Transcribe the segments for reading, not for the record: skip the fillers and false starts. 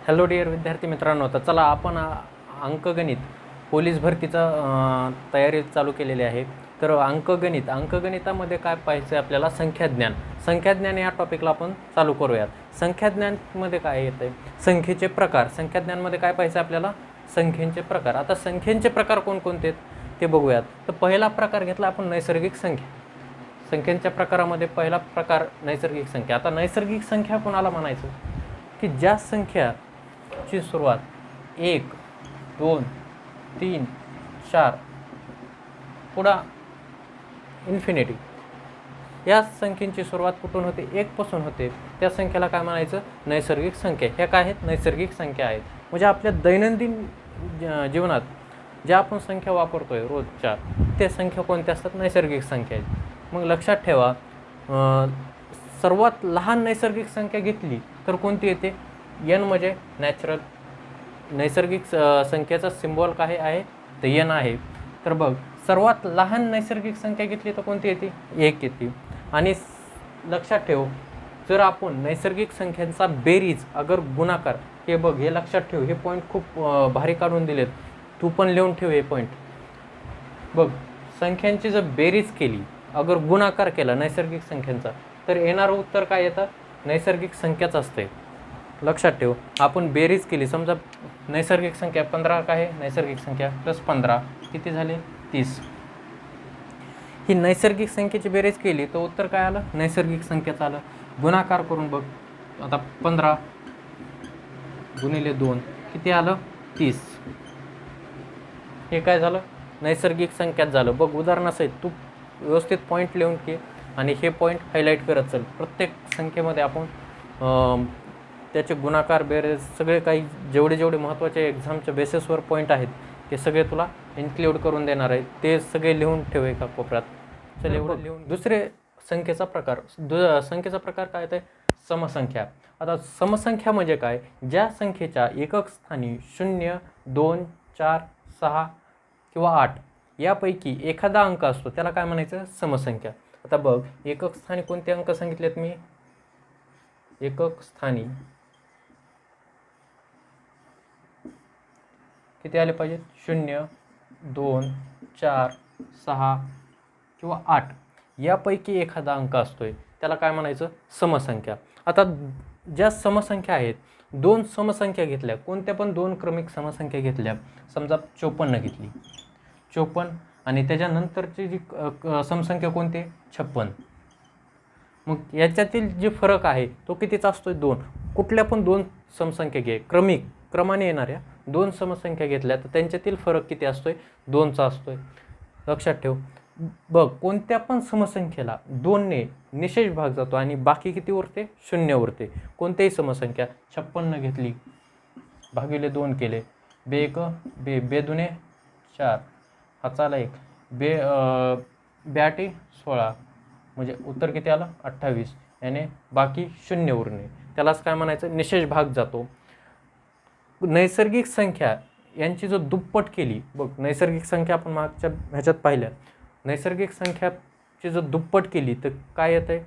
Hello dear विद्यार्थी मित्रांनो, तर चला आपण अंकगणित पोलीस भरतीचा तयारी चालू केलेली आहे. तर अंकगणितामध्ये काय पाहायचं आहे आपल्याला? संख्याज्ञान या टॉपिकला आपण चालू करूयात. संख्याज्ञानमध्ये काय येतं आहे? संख्येचे प्रकार. संख्याज्ञानमध्ये काय पाहायचं आपल्याला? संख्येचे प्रकार. आता संख्येचे प्रकार कोणकोणते आहेत ते बघूयात. तर पहिला प्रकार घेतला आपण नैसर्गिक संख्या. संख्येच्या प्रकारामध्ये पहिला प्रकार नैसर्गिक संख्या. आता नैसर्गिक संख्या कोणाला म्हणायचं? की ज्या संख्याची सुरुवात 1, 2, 3, 4 पुढं इन्फिनिटी या संख्येची सुरुवात कुठून होते? 1 पासून होते. त्या संख्येला काय म्हणायचं? नैसर्गिक संख्या. ह्या काय आहेत? नैसर्गिक संख्या आहेत. म्हणजे आपल्या दैनंदिन जीवनात ज्या आपण संख्या वापरतोय रोजच्या, त्या संख्या कोणत्या असतात? नैसर्गिक संख्या आहेत. मग लक्षात ठेवा, सर्वात लहान नैसर्गिक संख्या घेतली तर कोणती येते? n म्हणजे नॅचरल. नैसर्गिक संख्येचा सिम्बॉल काय आहे? तर n आहे. तर बघ, सर्वात लहान नैसर्गिक संख्या घेतली तर कोणती येते? 1 येते. आणि लक्षात ठेव, जर आपण नैसर्गिक संख्यांचा बेरीज अगर गुणाकार, हे बघ, हे लक्षात ठेव, हे पॉईंट खूप भारी काढून दिलेत, तू पण लिहून ठेव हे पॉईंट. बघ, संख्यांची जर बेरीज केली, अगर गुणाकार केला नैसर्गिक संख्यांचा, तर येणारं उत्तर काय येतं? नैसर्गिक संख्याच असते. लक्षात ठेव, आपण बेरीज केली, समजा नैसर्गिक संख्या 15 काय आहे? नैसर्गिक संख्या प्लस 15 किती झाले? 30. ही नैसर्गिक संख्येची बेरीज केली तर उत्तर काय आलं? नैसर्गिक संख्याच आलं. गुणाकार करून बघ, आता 15 गुणिले 2 किती आलं? 30. हे काय झालं? नैसर्गिक संख्याच झालं. बघ, उदाहरणासहित तू व्यवस्थित पॉईंट लिहून घे आणि हे पॉईंट हायलाईट करत चल. प्रत्येक संख्येमध्ये आपण त्याचे गुणाकार, बेरीज, सगळे काही जेवढे महत्त्वाचे एक्झामच्या बेसिसवर पॉईंट आहेत ते सगळे तुला इन्क्ल्यूड करून देणार आहे. ते सगळे लिहून ठेव एका कोपऱ्यात. चल, एवढं लिहून. दुसरे संख्येचा प्रकार. संख्येचा प्रकार काय आहे? समसंख्या. आता समसंख्या म्हणजे काय? ज्या संख्येच्या एकक स्थानी 0, 2, 4, 6 किंवा 8 यापैकी एखादा अंक असतो त्याला काय म्हणायचं? समसंख्या. आता बघ, एकक स्थानी कोणते अंक सांगितलेत मी? एकक स्थानी किती आले पाहिजेत? 0, 2, 4, 6 किंवा 8 यापैकी एखादा अंक असतोय त्याला काय म्हणायचं? समसंख्या. आता ज्या समसंख्या आहेत, 2 समसंख्या घेतल्या, कोणत्या पण 2 क्रमिक समसंख्या घेतल्या, समजा 54 घेतली, 54 आणि त्याच्यानंतरची जी समसंख्या कोणती? 56. मग याच्यातील जे फरक आहे तो कितीचा असतोय? 2. कुठल्या पण 2 समसंख्या घे, क्रमाने येणाऱ्या 2 समसंख्या घेतल्या तर त्यांच्यातील फरक किती असतोय? 2चा असतोय. लक्षात ठेव. बघ, कोणत्या पण समसंख्येला 2ने निशेष भाग जातो आणि बाकी किती उरते? 0 उरते. कोणत्याही समसंख्या 56 घेतली, भागिले 2 केले, बे 1 बे, बे 2 4, हाचाला 1, बे 8 16, म्हणजे उत्तर किती आलं? 28. याने बाकी 0 उरणे, त्यालाच काय म्हणायचं? निशेष भाग जातो. नैसर्गिक संख्या यांची जर दुप्पट केली, बघ, नैसर्गिक संख्या आपण मागच्या ह्याच्यात पाहिल्या, नैसर्गिक संख्याची जर दुप्पट केली तर काय येतं आहे?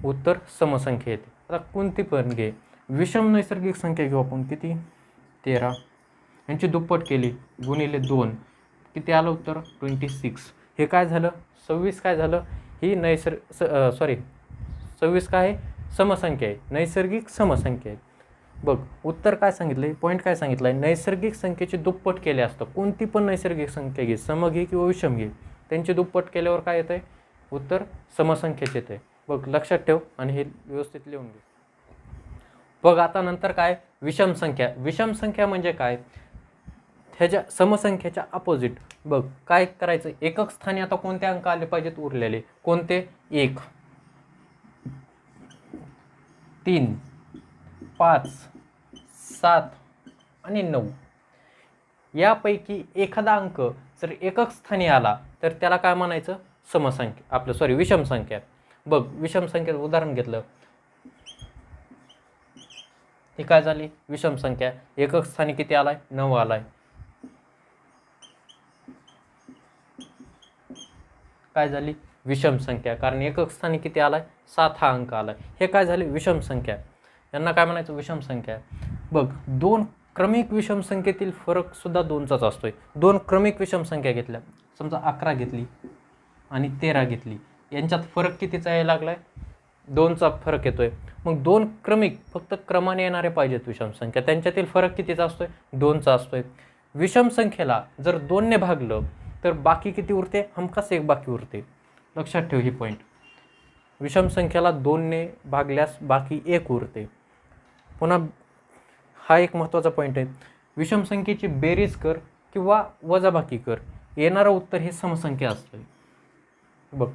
उत्तर समसंख्या येते. आता कोणती पण घे, विषम नैसर्गिक संख्या घेऊ आपण, किती? 13. यांची दुप्पट केली, गुणिले 2 किती आलं उत्तर? 26. हे काय झालं? 26 काय झालं? ही 26 काय आहे? समसंख्या आहे, नैसर्गिक समसंख्या आहे. बघ, उत्तर काय सांगितलं आहे? पॉईंट काय सांगितलं आहे? नैसर्गिक संख्येची दुप्पट केले असतं. कोणती पण नैसर्गिक संख्या घे, सम घे किंवा विषम घे, त्यांची दुप्पट केल्यावर काय येतं आहे? उत्तर समसंख्येच येतं आहे. बघ, लक्षात ठेव आणि हे व्यवस्थित लिहून घे. बघ, आता नंतर काय? विषम संख्या. विषम संख्या म्हणजे काय? ह्याच्या समसंख्येच्या अपोजिट. बघ, काय करायचं? एकक स्थानी आता कोणते अंक आले पाहिजेत? उरलेले कोणते? 1, 3, 5, 7 आणि 9 यापैकी एखादा अंक जर एकक स्थानी आला तर त्याला काय म्हणायचं? समसंख्या, विषम संख्या. बघ, विषम संख्येचं उदाहरण घेतलं, ही काय झाली? विषम संख्या. एकक स्थानी किती आलाय? 9 आलाय. काय झाली? विषम संख्या. कारण एकक स्थानी किती आलाय? 7 हा अंक आलाय. हे काय झाले? विषम संख्या. यांना काय म्हणायचं? विषम संख्या. बघ, दोन क्रमिक विषम संख्येतील फरक सुद्धा 2चाच असतोय. दोन क्रमिक विषम संख्या घेतल्या, समजा 11 घेतली आणि 13 घेतली, यांच्यात फरक कितीचा यायला लागलाय? 2चा फरक येतोय. मग दोन क्रमिक फक्त क्रमाने येणारे पाहिजेत विषम संख्या, त्यांच्यातील फरक कितीचा असतोय? 2चा असतोय. विषम संख्येला जर 2ने भागलं तर बाकी किती उरते? हमखास 1 बाकी उरते. लक्षात ठेव ही पॉईंट. विषम संख्येला 2ने भागल्यास बाकी 1 उरते. पुन्हा हा एक महत्त्वाचा पॉईंट आहे, विषम संख्येची बेरीज कर किंवा वजाबाकी कर, येणारं उत्तर हे समसंख्या असतं. बघ,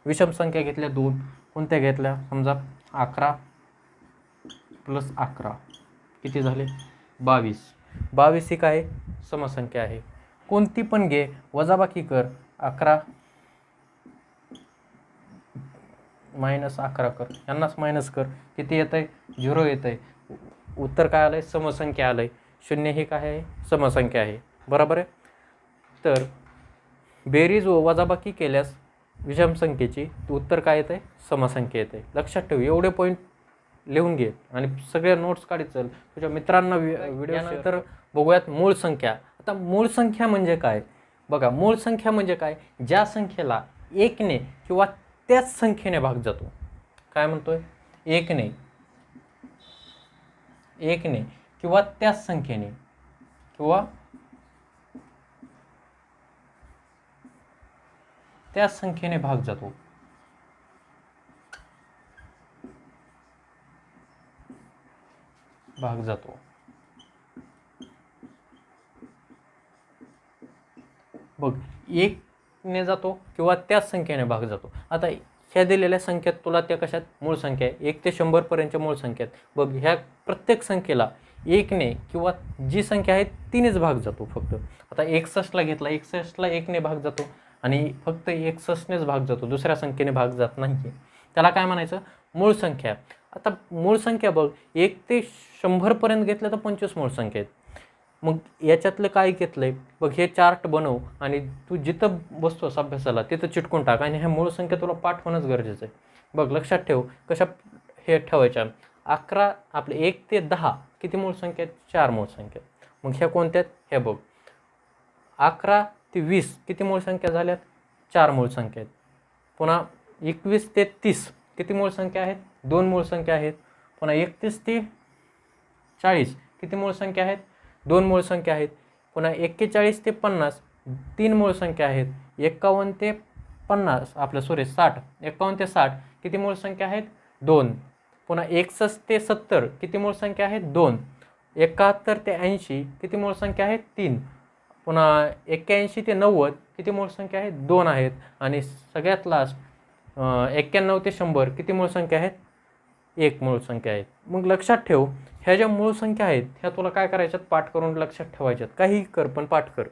विषम संख्या घेतल्या 2, कोणत्या घेतल्या? समजा 11 + 11 किती झाले? 22. 22 ही काय? समसंख्या आहे. कोणती पण घे, वजाबाकी कर, 11 - 11 कर, यांनाच मायनस कर, किती येत आहे? 0 येत आहे. उत्तर काय आलं आहे? समसंख्या आलं आहे. 0 ही काय आहे? समसंख्या आहे. बरोबर आहे. तर बेरीज व वजाबाकी केल्यास विषम संख्येची उत्तर काय येतं आहे? समसंख्या येते. लक्षात ठेव, एवढे पॉईंट लिहून घे आणि सगळ्या नोट्स काढत चल, तुझ्या मित्रांना व्हिडिओ. नंतर बघूयात मूळ संख्या. आता मूळ संख्या म्हणजे काय? बघा, मूळ संख्या म्हणजे काय? ज्या संख्येला 1ने किंवा त्याच संख्येने भाग जातो. काय म्हणतोय? 1ने किंवा त्याच संख्येने किंवा त्याच संख्येने भाग जातो. बघ, 1ने जातो किंवा त्याच संख्येने भाग जातो. आता ह्या दिलेल्या संख्येत तुला त्या कशात? मूळ संख्या आहे. 1 ते 100 पर्यंतच्या मूळ संख्या आहेत. बघ, ह्या प्रत्येक संख्येला 1ने किंवा जी संख्या आहे तिनेच भाग जातो फक्त. आता 61ला घेतला, 61ला 1ने भाग जातो आणि फक्त 61नेच भाग जातो, दुसऱ्या संख्येने भाग जात नाही. त्याला काय म्हणायचं? मूळ संख्या. आता मूळ संख्या बघ, 1 ते 100 पर्यंत घेतलं तर 25 मूळ संख्या आहेत. मग याच्यातलं काय घेतलंय बघ, हे चार्ट बनव आणि तू जिथं बसतोस अभ्यासाला तिथं चिटकून टाक आणि ह्या मूळ संख्या तुला पाठ होणंच गरजेचं आहे. बघ, लक्षात ठेव कशा हे ठेवायच्या. 11 आपले 1 ते 10 किती मूळ संख्या आहेत? 4 मूळ संख्या. मग ह्या कोणत्या आहेत? हे बघ, 11 ते 20 किती मूळ संख्या झाल्यात? 4 मूळ संख्या आहेत. पुन्हा 21 ते 30 किती मूळ संख्या आहेत? 2 मूळ संख्या आहेत. पुन्हा 31 ते 40 किती मूळ संख्या आहेत? 2 मूळ संख्या आहेत. पुन्हा 41 ते 50 3 मूळ संख्या आहेत. 51 ते 50 आपलं 60 51 ते 60 किती मूळ संख्या आहेत? 2. पुन्हा 61 ते 70 किती मूळ संख्या आहेत? 2. 71 ते 80 किती मूळ संख्या आहेत? 3. पुन्हा 81 ते 90 किती मूळ संख्या आहेत? 2 आहेत. आणि सगळ्यात लास्ट 91 ते 100 किती मूळ संख्या आहेत? 1 मूळ संख्या आहेत. मग लक्षात ठेव, ह्या ज्या मूळ संख्या आहेत ह्या तुला काय करायच्यात? पाठ करून लक्षात ठेवायच्यात. काही कर पण पाठ कर.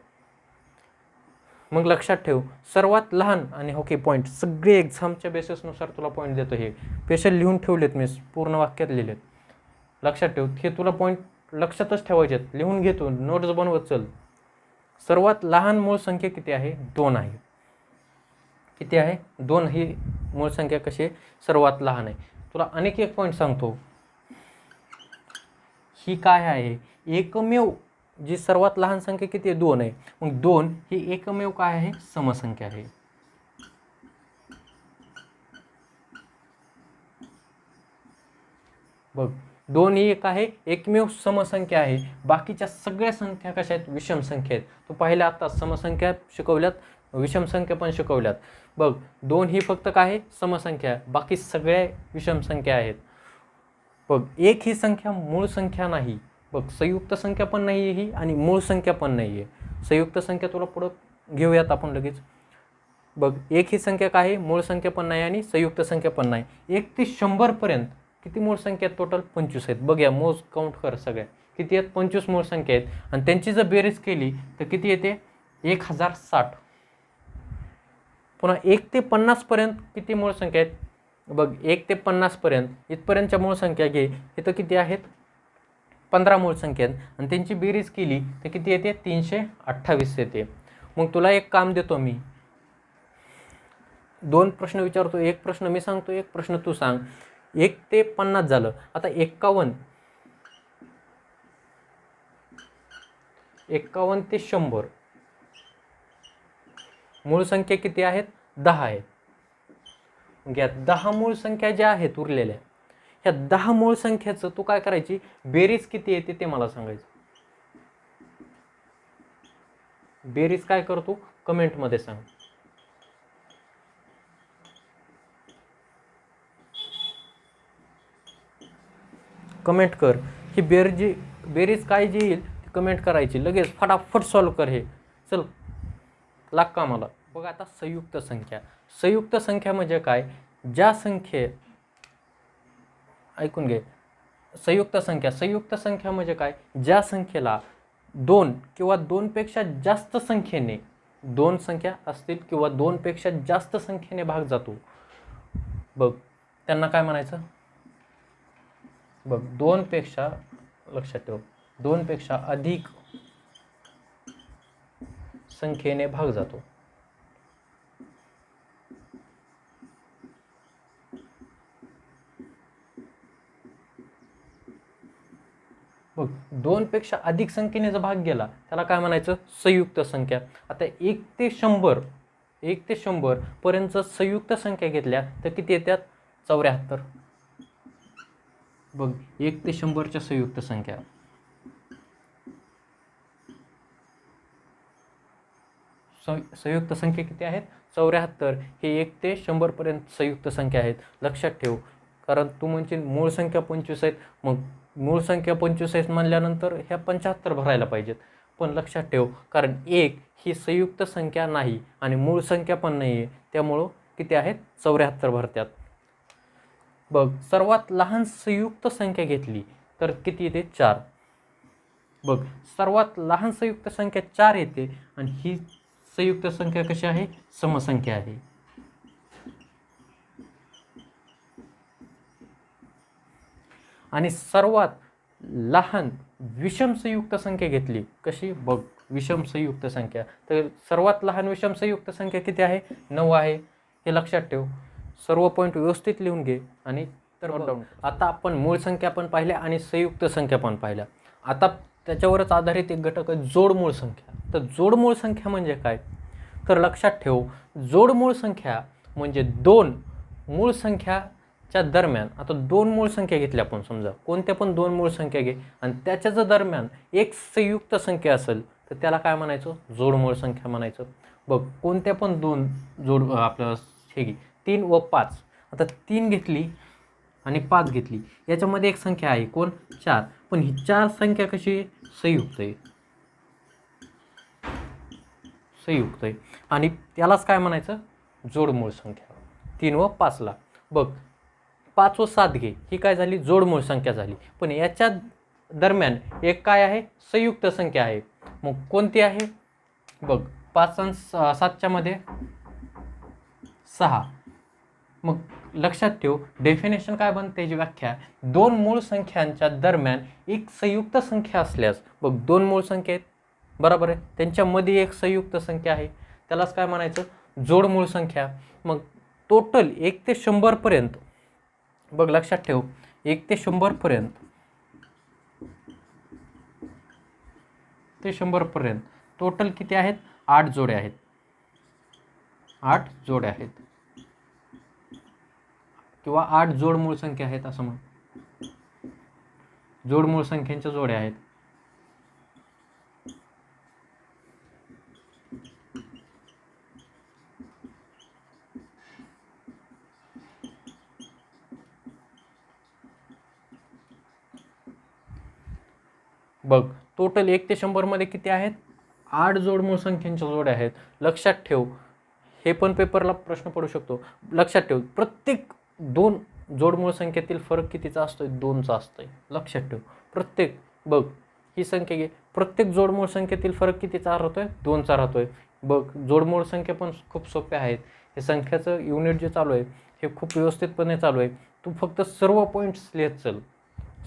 मग लक्षात ठेव, सर्वात लहान आणि ओके पॉईंट सगळे एक्झामच्या बेसिसनुसार तुला पॉईंट देतो. हे स्पेशल लिहून ठेवलेत मी, पूर्ण वाक्यात लिहिलेत. लक्षात ठेव, हे तुला पॉईंट लक्षातच ठेवायचे आहेत. लिहून घेतो, नोट्स बनवत चल. सर्वात लहान मूळ संख्या किती आहे? 2 आहे. किती आहे? 2 ही मूळ संख्या कशी आहे? सर्वात लहान आहे. तुला अनेक एक पॉईंट सांगतो, ही काय आहे? एकमेव जी सर्वात लहान संख्या किती आहे? 2 आहे. मग 2 ही एकमेव काय आहे? समसंख्या आहे. बघ, 2 ही एक आहे, एकमेव समसंख्या आहे. बाकीच्या सगळ्या संख्या कशा आहेत? विषम संख्या आहेत. तू पाहिलं आता समसंख्या शिकवल्यात, विषम संख्या पण शिकवल्यात. बघ, 2 ही फक्त काय आहे? समसंख्या. बाकी सगळ्या विषम संख्या आहेत. बघ, 1 ही संख्या मूळ संख्या नाही. बघ, संयुक्त संख्या पण नाही ही आणि मूळ संख्या पण नाही आहे. संयुक्त संख्या तुला पुढं घेऊयात आपण लगेच. बघ, 1 ही संख्या काय आहे? मूळ संख्या पण नाही आणि संयुक्त संख्या पण नाही. 1 ते 100 पर्यंत किती मूळ संख्या आहेत? टोटल 25 आहेत. बघ, या मोज काउंट कर सगळ्या किती आहेत? 25 मूळ संख्या आहेत. आणि त्यांची जर बेरीज केली तर किती येते? 1060. पुन्हा 1 ते 50 पर्यंत किती मूळ संख्या आहेत? बघ, 1 ते 50 पर्यंत इथपर्यंतच्या मूळ संख्या घे, इथं किती आहेत? 15 मूळ संख्या आहेत. आणि त्यांची बेरीज केली तर किती येते? 328 येते. मग तुला एक काम देतो मी, 2 प्रश्न विचारतो, एक प्रश्न मी सांगतो, एक प्रश्न तू सांग. 1 ते 50 झालं. आता 51 51 ते 100 मूळ संख्या किती आहेत? 10 आहेत. मग या 10 मूळ संख्या ज्या आहेत उरलेल्या, ह्या 10 मूळ संख्येचं तू काय करायची, बेरीज किती येते ते मला सांगायचं. बेरीज काय करतो कमेंटमध्ये सांग. कमेंट कर. ही बेरीज काय जी येईल ती कमेंट करायची, लगेच फटाफट सॉल्व कर. हे चल लाग का मला. बघा आता संयुक्त संख्या. संयुक्त संख्या म्हणजे काय, ज्या संख्ये, ऐकून घे, संयुक्त संख्या म्हणजे काय, ज्या संख्येला 2 किंवा 2 पेक्षा जास्त संख्येने, 2 संख्या असतील किंवा 2 पेक्षा जास्त संख्येने भाग जातो, बघ त्यांना काय म्हणायचं. बघ 2 पेक्षा, लक्षात ठेव, 2 पेक्षा अधिक संख्येने भाग जातो. बघ 2 पेक्षा अधिक संख्येने जर भाग गेला त्याला काय म्हणायचं, संयुक्त संख्या. आता 1 ते 100 पर्यंत संयुक्त संख्या घेतल्या तर किती येतात, 74. बघ 1 ते 100च्या संयुक्त संख्या, संयुक्त संख्या किती आहेत, 74. हे 1 ते 100 पर्यंत संयुक्त संख्या आहेत. लक्षात ठेव, कारण तू म्हणजे मूळ संख्या 25 आहेत, मग मूळ संख्या 25 आहेत म्हणल्यानंतर ह्या 75 भरायला पाहिजेत. पण लक्षात ठेव, कारण 1 ही संयुक्त संख्या नाही आणि मूळ संख्या पण नाही आहे, त्यामुळं किती आहेत, 74 भरत्यात. बघ सर्वात लहान संयुक्त संख्या घेतली तर किती येते, 4. बघ सर्वात लहान संयुक्त संख्या 4 येते आणि ही संयुक्त संख्या कशी आहे, समसंख्या आहे. आणि सर्वात लहान विषम संयुक्त संख्या घेतली, कशी, बघ विषम संयुक्त संख्या, तर सर्वात लहान विषम संयुक्त संख्या किती आहे, 9 आहे. हे लक्षात ठेव, सर्व पॉईंट व्यवस्थित लिहून घे. आणि तर आता आपण मूळ संख्या पण पाहिल्या आणि संयुक्त संख्या पण पाहिल्या. आता त्याच्यावरच आधारित एक घटक आहे जोडमूळ संख्या. तर जोडमूळ संख्या म्हणजे काय, तर लक्षात ठेव, जोडमूळ संख्या म्हणजे 2 मूळ संख्याच्या दरम्यान, आता 2 मूळ संख्या घेतल्या आपण, समजा कोणत्या पण 2 मूळ संख्या घे आणि त्याच्याच दरम्यान एक संयुक्त संख्या असेल तर त्याला काय म्हणायचं, जोडमूळ संख्या म्हणायचं. बघ कोणत्या पण 2 आपलं हे घे, 3 व 5. आता 3 घेतली आणि 5 घेतली, याच्यामध्ये एक संख्या आहे कोण, 4. पण ही 4 संख्या कशी आहे, संयुक्त आहे, संयुक्त आहे. आणि त्यालाच काय म्हणायचं, जोडमूळ संख्या. 3 व 5ला बघ 5 व 7 घे, ही काय झाली, जोडमूळ संख्या झाली. पण याच्या दरम्यान एक काय आहे, संयुक्त संख्या आहे. मग कोणती आहे, बघ 5 आणि 7च्या मध्ये 6. मग लक्षात ठेव, डेफिनेशन काय बनते, त्याची व्याख्या, 2 मूळ संख्यांच्या दरम्यान एक संयुक्त संख्या असल्यास, बघ 2 मूळ संख्या आहेत बरोबर आहे, त्यांच्यामध्ये एक संयुक्त संख्या आहे, त्यालाच काय म्हणायचं, जोडमूळ संख्या. मग टोटल 1 ते 100 पर्यंत, बघ लक्षात ठेव, 1 ते 100 पर्यंत, ते 100 पर्यंत टोटल किती आहेत, 8 जोड्या आहेत, 8 जोड्या आहेत, किंवा 8 जोडमूळ संख्या आहेत असं म्हण, जोडमूळ संख्यांच्या जोड्या आहेत. बघ टोटल 1 ते 100 मध्ये किती आहेत, 8 जोडमूळ संख्यांच्या जोड्या आहेत. लक्षात ठेव, हे पण पेपरला प्रश्न पडू शकतो. लक्षात ठेव, प्रत्येक 2 जोडमूळ संख्येतील फरक कितीचा असतोय, 2चा असतोय. लक्षात ठेव, प्रत्येक, बघ ही संख्या घे, प्रत्येक जोडमूळ संख्येतील फरक कितीचा राहतोय, 2चा राहतोय. बघ जोडमूळ संख्या पण खूप सोप्या आहेत. हे संख्याचं युनिट जे चालू आहे हे खूप व्यवस्थितपणे चालू आहे. तू फक्त सर्व पॉईंट्स लिहित चल,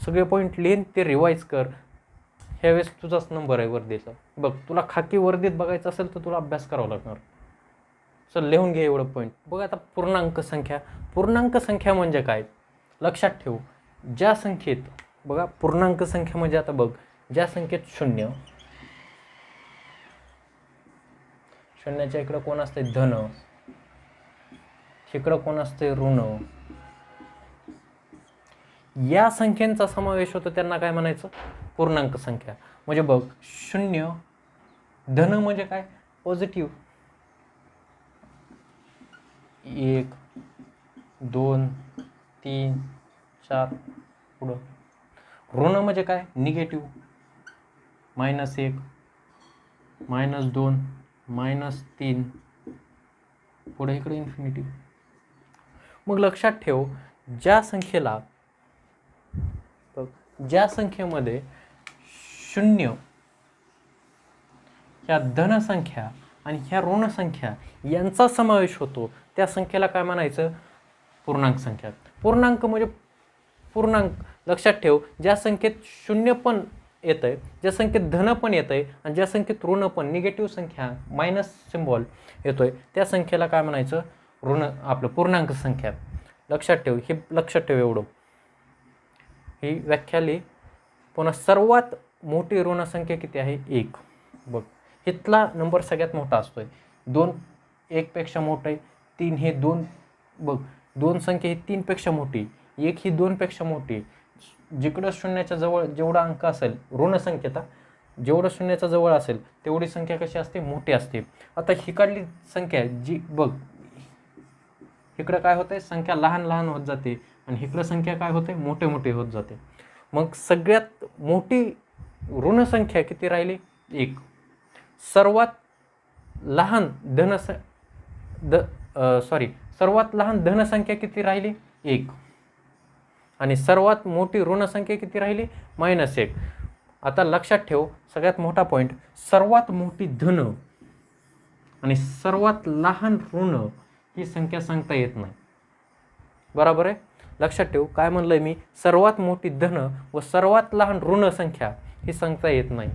सगळे पॉईंट लिहिन ते रिवाईज कर. ह्यावेळेस तुझाच नंबर आहे वर्दीचा. बघ तुला खाकी वर्दीत बघायचं असेल तर तुला अभ्यास करावा लागणार. चल लिहून घे एवढं पॉईंट. बघ आता पूर्णांक संख्या. पूर्णांक संख्या म्हणजे काय, लक्षात ठेव, ज्या संख्येत, बघा पूर्णांक संख्या म्हणजे आता बघ, ज्या संख्येत 0, शून्याच्या इकडं कोण असते धन, इकडं कोण असते ऋण, या संख्यांचा समावेश होतो त्यांना काय म्हणायचं पूर्णांक संख्या. म्हणजे बघ शून्य धन म्हणजे काय पॉझिटिव्ह, 1 2 3 4 पुढं. ऋण म्हणजे काय निगेटिव्ह, -1 -2 -3 पुढे इकडे इन्फिनिटी. मग लक्षात ठेव ज्या संख्येमध्ये शून्य ह्या धनसंख्या आणि ह्या ऋण संख्या यांचा समावेश होतो त्या संख्येला काय म्हणायचं पूर्णांक संख्या. पूर्णांक म्हणजे पूर्णांक. लक्षात ठेव ज्या संख्येत शून्य पण येतंय, ज्या संख्येत धन पण येतंय आणि ज्या संख्येत ऋण पण निगेटिव्ह संख्या मायनस सिम्बॉल येतोय त्या संख्येला काय म्हणायचं ऋण आपलं पूर्णांक संख्या. लक्षात ठेव, हे लक्षात ठेव एवढं, ही व्याख्या लिही. पुन्हा सर्वात मोठी ऋण संख्या किती आहे 1. बघ इथला नंबर सगळ्यात मोठा असतोय, 2 1 पेक्षा मोठं आहे, 3 हे 2 बघ 2 संख्या ही 3 पेक्षा मोठी, 1 ही 2 पेक्षा मोठी. जिकडं शून्याच्या जवळ जेवढा अंक असेल ऋण संख्येचा, जेवढं शून्याच्या जवळ असेल तेवढी संख्या कशी असते मोठी असते. आता हिकडली संख्या जी बघ इकडं काय होतंय संख्या लहान लहान होत जाते आणि इकडं संख्या काय होते मोठे मोठे होत जाते. मग सगळ्यात मोठी ऋण संख्या किती राहिली 1. सर्वात लहान सर्वात लहान धनसंख्या किती राहिली 1 आणि सर्वात मोठी ऋण संख्या किती राहिली -1. आता लक्षात ठेव सगळ्यात मोठा पॉईंट, सर्वात मोठी धन आणि सर्वात लहान ऋण ही संख्या सांगता येत नाही. बरोबर आहे. लक्षात ठेव काय म्हणलंय मी, सर्वात मोठी धन व सर्वात लहान ऋण संख्या ही सांगता येत नाही.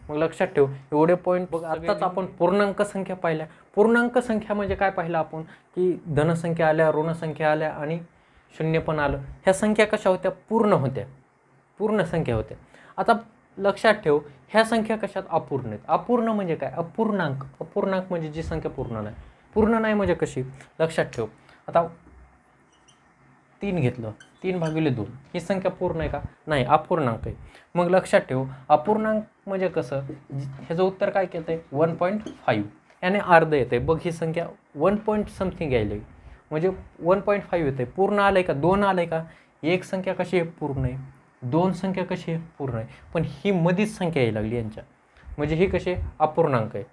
मग लक्षात ठेव एवढे पॉईंट. बघ आताच आपण पूर्णांक संख्या पाहिल्या. पूर्णांक संख्या म्हणजे काय पाहिलं आपण की धनसंख्या आल्या, ऋण संख्या आल्या आणि शून्य पण आलं. ह्या संख्या कशा होत्या पूर्ण होत्या, पूर्ण संख्या होत्या. आता लक्षात ठेव ह्या संख्या कशात अपूर्ण आहेत. अपूर्ण म्हणजे काय अपूर्णांक. अपूर्णांक म्हणजे जी संख्या पूर्ण नाही. पूर्ण नाही म्हणजे कशी लक्षात ठेव. आता 3 घेतलं, 3/2 ही संख्या पूर्ण आहे का नाही अपूर्णांक आहे. मग लक्षात ठेव अपूर्णांक म्हणजे कसं ह्याचं उत्तर काय केलं आहे 1.5 याने अर्ध येते. बघ ही संख्या 1 पॉईंट समथिंग यायला म्हणजे 1.5 येते. पूर्ण आलं आहे का 2 आलं आहे का. एक संख्या कशी आहे पूर्ण आहे, 2 संख्या कशी आहे पूर्ण आहे, पण ही मधीच संख्या यायला लागली यांच्या म्हणजे ही कशी अपूर्णांक आहे.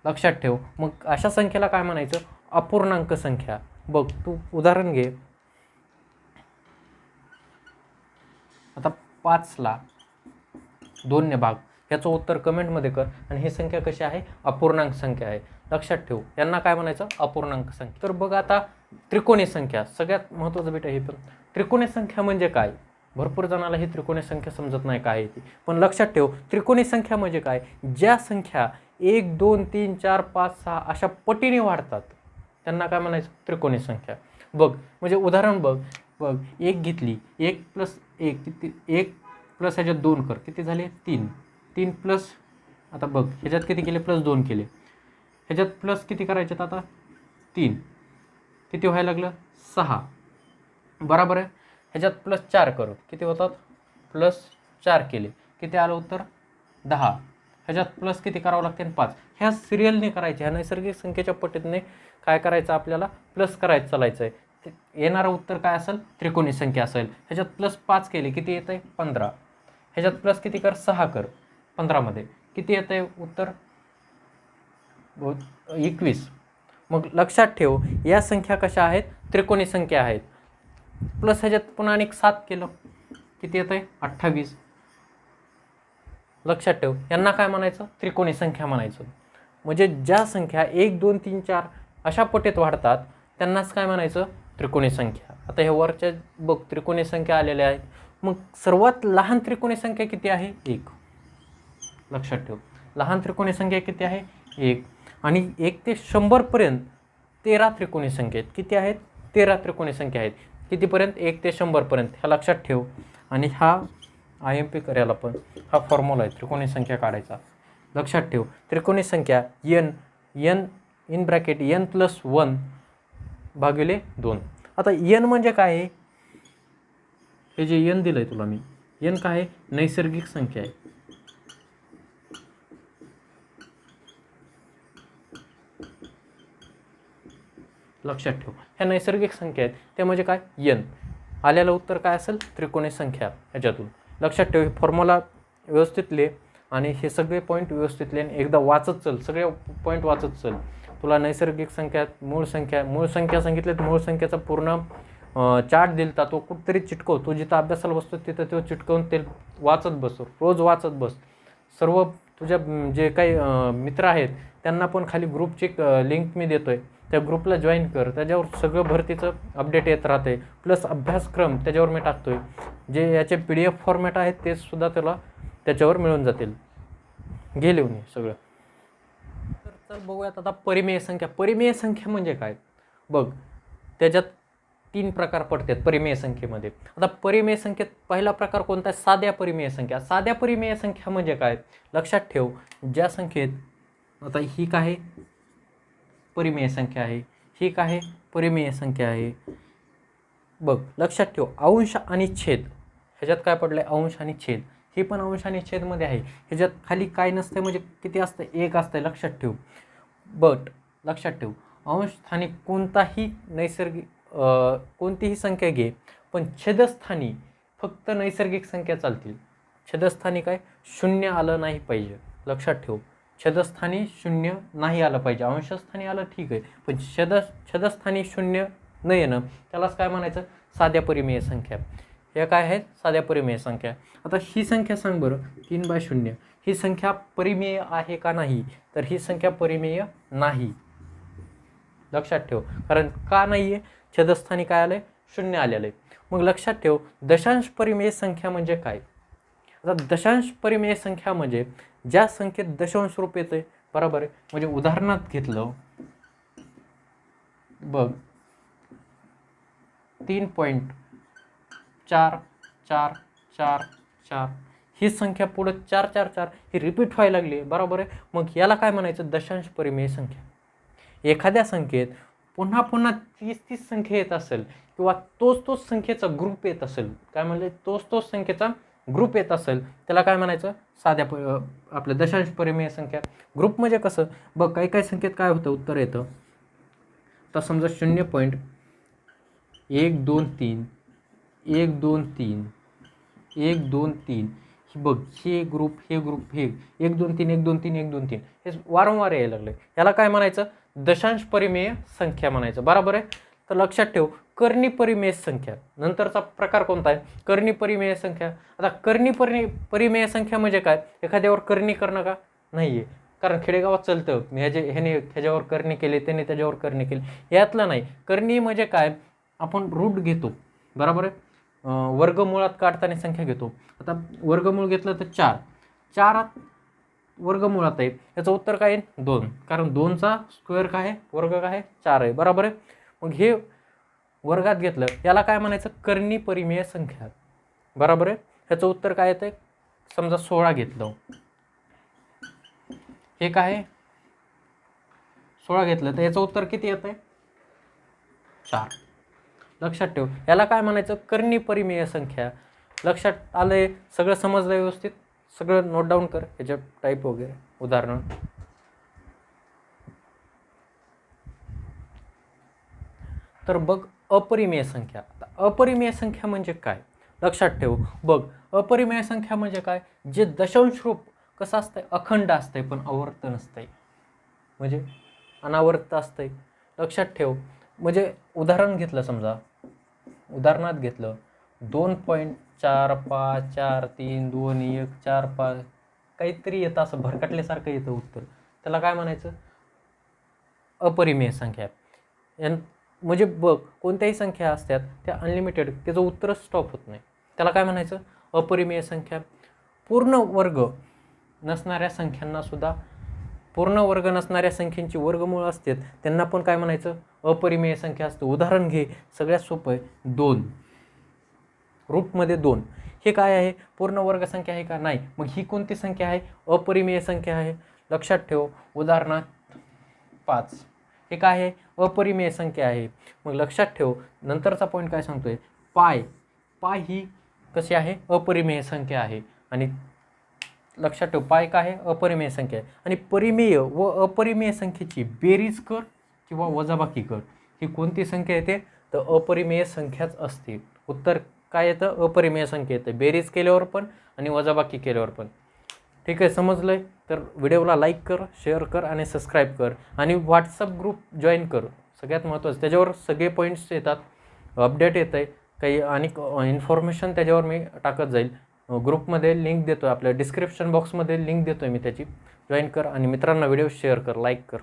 लक्षात ठेव मग अशा संख्येला काय म्हणायचं अपूर्णांक संख्या. बघ तू उदाहरण घे. आता 5ला 2 ने भाग, ह्याचं उत्तर कमेंटमध्ये कर. आणि ही संख्या कशी आहे अपूर्णांक संख्या आहे. लक्षात ठेव यांना काय म्हणायचं अपूर्णांक संख्या. तर बघ आता त्रिकोणी संख्या सगळ्यात महत्त्वाचं बेटा हे पण. त्रिकोणी संख्या म्हणजे काय भरपूर जणाला ही त्रिकोणी संख्या समजत नाही काय आहे ती. पण लक्षात ठेव त्रिकोणी संख्या म्हणजे काय ज्या संख्या 1 2 3 4 5 6 अशा पटीने वाढतात त्यांना काय म्हणायचं त्रिकोणी संख्या. बघ म्हणजे उदाहरण बघ 1 घेतली, 1 + 1 किती, 1 + ह्याच्यात 2 कर किती झाले 3, 3 प्लस आता बघ ह्याच्यात किती केले +2 केले, ह्याच्यात प्लस किती करायचे आता 3 किती व्हायला लागलं 6 बरोबर आहे. ह्याच्यात +4 करू किती होतात +4 केले किती आलं उत्तर 10. ह्याच्यात प्लस किती करावं लागते 5. ह्या सिरियलने करायचे, ह्या नैसर्गिक संख्येच्या पटीने काय करायचं आपल्याला प्लस करायचं चालायचं आहे. येणारं उत्तर काय असेल त्रिकोणी संख्या असेल. ह्याच्यात +5 केले किती येतं आहे 15. ह्याच्यात प्लस किती कर 6 कर 15मध्ये किती येतं आहे उत्तर 21. मग लक्षात ठेव या संख्या कशा आहेत त्रिकोणी संख्या आहेत. प्लस ह्याच्यात पुन्हा आणखी 7 केलं किती येतं आहे 28. लक्षात ठेव यांना काय म्हणायचं त्रिकोणी संख्या म्हणायचं. म्हणजे ज्या संख्या 1 2 3 4 अशा पटीत वाढतात त्यांनाच काय म्हणायचं त्रिकोणी संख्या. आता हे वरच्या बघ त्रिकोणी संख्या आलेल्या आहेत. मग सर्वात लहान त्रिकोणी संख्या किती आहे 1. लक्षात ठेव लहान त्रिकोणी संख्या किती आहे 1 आणि 1 ते 100 पर्यंत 13 त्रिकोणी संख्या आहेत. किती आहेत 13 त्रिकोणी संख्या आहेत. कितीपर्यंत 1 ते 100 पर्यंत. ह्या लक्षात ठेव. आणि हा IMP करायला पण हा फॉर्म्युला आहे त्रिकोणी संख्या काढायचा. लक्षात ठेव त्रिकोणी संख्या n n in bracket n+1 भागिले 2. आता n म्हणजे काय आहे, हे जे n दिलं आहे तुला मी, n काय आहे, नैसर्गिक संख्या आहे. लक्षात ठेव, ह्या नैसर्गिक संख्या आहेत ते म्हणजे काय, n. आलेलं उत्तर काय असेल, त्रिकोणी संख्या. ह्याच्यातून लक्षात ठेव, फॉर्म्युला व्यवस्थित लिह आणि हे सगळे पॉईंट व्यवस्थित लिह. एकदा वाचत चल, सगळे पॉईंट वाचत चल. तुला नैसर्गिक संख्या, मूळ संख्या सांगितले तर मूळ संख्येचा पूर्ण चार्ट दिलता, तो कुठेतरी चिटकव. तो जिथं अभ्यासाला बसतो तिथं तो चिटकवून ते वाचत बस, रोज वाचत बस. सर्व तुझ्या जे काही मित्र आहेत त्यांना पण खाली ग्रुपची लिंक मी देतोय, त्या ग्रुपला जॉईन कर. त्याच्यावर सगळं भरतीचं अपडेट येत राहते, प्लस अभ्यासक्रम त्याच्यावर मी टाकतोय. जे याचे PDF फॉर्मॅट आहेत ते सुद्धा त्याला त्याच्यावर मिळून जातील. घे लिहून सगळं. तर चल बघूयात आता परिमेय संख्या. परिमेय संख्या म्हणजे काय बघ, त्याच्यात 3 प्रकार पडतात परिमेय संख्येमध्ये. आता परिमेय संख्येत पहिला प्रकार कोणता आहे, साध्या परिमेय संख्या. साध्या परिमेय संख्या म्हणजे काय, लक्षात ठेव, ज्या संख्येत, आता ही काय परिमेय संख्या आहे, ही काय परिमेय संख्या आहे. बघ लक्षात ठेव, अंश आणि छेद, ह्याच्यात काय पडलं आहे, अंश आणि छेद. ही पण अंश आणि छेदमध्ये आहे. ह्याच्यात खाली काय नसते, म्हणजे किती असतं, 1 असतं. लक्षात ठेव. बट लक्षात ठेव, अंश स्थानी कोणताही नैसर्गिक कोणतीही संख्या घे, पण छेदस्थानी फक्त नैसर्गिक संख्या चालतील. छेदस्थानी काय, 0 आलं नाही पाहिजे. लक्षात ठेव, छेदस्थानी 0 नाही आलं पाहिजे. अंशस्थानी आलं ठीक आहे, पण छेदस्थानी 0 न येणं त्यालाच काय म्हणायचं, साध्या परिमेय संख्या. हे काय आहेत, साध्या परिमेय संख्या. आता ही संख्या सांग बरं, 3/0, ही संख्या परिमेय आहे का नाही, तर ही संख्या परिमेय नाही. लक्षात ठेव, कारण का नाही आहे, छेदस्थानी काय आलं आहे, 0 आलेलं आहे. मग लक्षात ठेव, दशांश परिमेय संख्या म्हणजे काय. आता दशांश परिमेय संख्या म्हणजे ज्या संख्येत दशांश रूप येतं, बरोबर आहे. म्हणजे उदाहरणार्थ घेतलं बघ, 3.4444, ही संख्या पुढे 444 ही रिपीट व्हायला लागली, बरोबर आहे. मग याला काय म्हणायचं, दशांश परिमेय संख्या. एखाद्या संख्येत पुन्हा पुन्हा 30 संख्या येत असेल, किंवा तोच संख्येचा ग्रुप येत असेल, काय म्हणजे तोच संख्येचा ग्रुप येत असेल, त्याला काय म्हणायचं, साध्या आपलं दशांश परिमेय संख्या. ग्रुप म्हणजे कसं बघ, काही संख्येत काय होतं, उत्तर येतं. तर समजा 0.123 1 2 3 1 2 3 1 2 3, ही बघ, हे ग्रुप हे 1 2 3 1 2 3 1 2 3 हे वारंवार यायला लागले. याला काय म्हणायचं, दशांश परिमेय संख्या म्हणायचं, बरोबर आहे. तर लक्षात ठेव, कर्णी परिमेय संख्या नंतरचा प्रकार कोणता आहे, कर्णी परिमेय संख्या. आता कर्णी परिमेय संख्या म्हणजे काय, एखाद्यावर कर्णी करणं का नाही आहे, कारण खेडेगावात चालतं, ह्याच्यावर करणे केले, त्याने त्याच्यावर करणे केले, यातलं नाही. करणी म्हणजे काय, आपण रूट घेतो, बरोबर आहे. वर्गमुळात काढताना संख्या घेतो. आता वर्गमूळ घेतलं तर 4 वर्गमुळात आहे, याचं उत्तर काय आहे, 2, कारण 2चा स्क्वेअर काय आहे, वर्ग काय आहे, 4 आहे, बरोबर आहे. मग हे वर्गात घेतलं, याला काय म्हणायचं, कर्णी परिमेय संख्या, बरोबर आहे. ह्याचं उत्तर काय येतं, समजा 16 घेतलं, हे काय 16 घेतलं तर याचं उत्तर किती येतं, 4. लक्षात ठेव, याला काय म्हणायचं, कर्णी परिमेय संख्या. लक्षात आलंय, सगळं समजलं व्यवस्थित, सगळं नोट डाऊन कर, याच्या टाईप वगैरे उदाहरण. तर बघ, अपरिमेय संख्या. आता अपरिमेय संख्या म्हणजे काय, लक्षात ठेव. बघ, अपरिमेय संख्या म्हणजे काय, जे दशांश रूप कसं असतंय, अखंड असतंय पण आवर्त नसतंय, म्हणजे अनावर्त असतंय. लक्षात ठेव, म्हणजे उदाहरण घेतलं, समजा उदाहरणात घेतलं 2.45432145 काहीतरी येतं, असं भरकटल्यासारखं येतं उत्तर, त्याला काय म्हणायचं, अपरिमेय संख्या. म्हणजे बघ, कोणत्याही संख्या असतात त्या अनलिमिटेड, त्याचं उत्तरच स्टॉप होत नाही, त्याला काय म्हणायचं, अपरिमेय संख्या. पूर्ण वर्ग नसणाऱ्या संख्यांना सुद्धा, पूर्ण वर्ग नसणाऱ्या संख्येची वर्गमूळ असतात, त्यांना पण काय म्हणायचं, अपरिमेय संख्या असतं. उदाहरण घे, सगळ्यात सोपं आहे, 2 रूटमध्ये 2, हे काय आहे, पूर्ण वर्ग संख्या आहे का, नाही. मग ही कोणती संख्या आहे, अपरिमेय संख्या आहे. लक्षात ठेव, उदाहरणार्थ 5. हे काय आहे? अपरिमेय संख्या आहे. मग लक्षात ठेव, नंतरचा पॉईंट काय सांगतोय? पाय ही कशी आहे? अपरिमेय संख्या आहे. आणि लक्षात ठेव, पाय काय आहे? अपरिमेय संख्या आहे. आणि परिमेय व अपरिमेय संख्येची बेरीज कर किंवा वजाबाकी कर, ही कोणती संख्या येते? तर अपरिमेय संख्याच असते. उत्तर काय येतं? अपरिमेय संख्या येते, बेरीज केल्यावर पण आणि वजाबाकी केल्यावर पण. ठीक आहे, समजलंय? तर व्हिडिओला लाईक कर, शेअर कर आणि सबस्क्राईब कर. आणि व्हॉट्सअप ग्रुप जॉईन कर, सगळ्यात महत्त्वाचं. त्याच्यावर सगळे पॉईंट्स येतात, अपडेट येतं आहे काही, आणि इन्फॉर्मेशन त्याच्यावर मी टाकत जाईल. ग्रुपमध्ये लिंक देतो आहे, आपल्या डिस्क्रिप्शन बॉक्समध्ये लिंक देतो आहे मी त्याची. जॉईन कर आणि मित्रांना व्हिडिओ शेअर कर, लाईक कर.